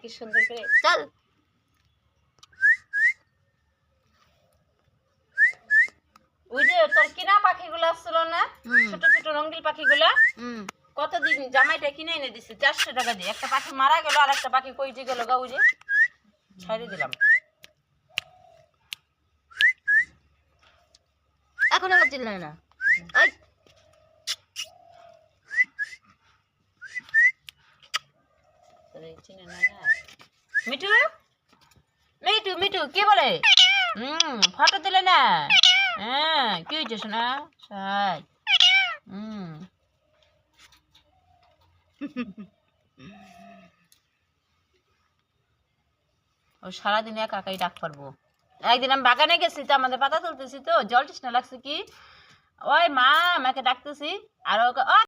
কি সুন্দর করে চল ওই যে তোর কিনা পাখিগুলো আসছিল না, ছোট ছোট রঙিন পাখিগুলা, কতদিন জামাইটা কিনে এনে দিছে 400 টাকা দিয়ে। একটা পাখি মারা গেল, আর একটা পাখি কই যে গেল গা, ওই যে ছাড়িয়ে দিলাম। এখন আবার চিল্লায় না। এই চিনে না না মিঠু, মিঠু মিঠু কি বলে? ফটো দিলে না? হ্যাঁ কি হয়েছে শোনা? সাই ও সারাদিন একা একাই ডাক পারবো। একদিন আমি বাগানে গেছি তো, আমাদের পাতা তুলতেছি তো, জল তৃষ্ণা লাগছে কি, ওই মা আমাকে ডাকতেছি, আর ওকে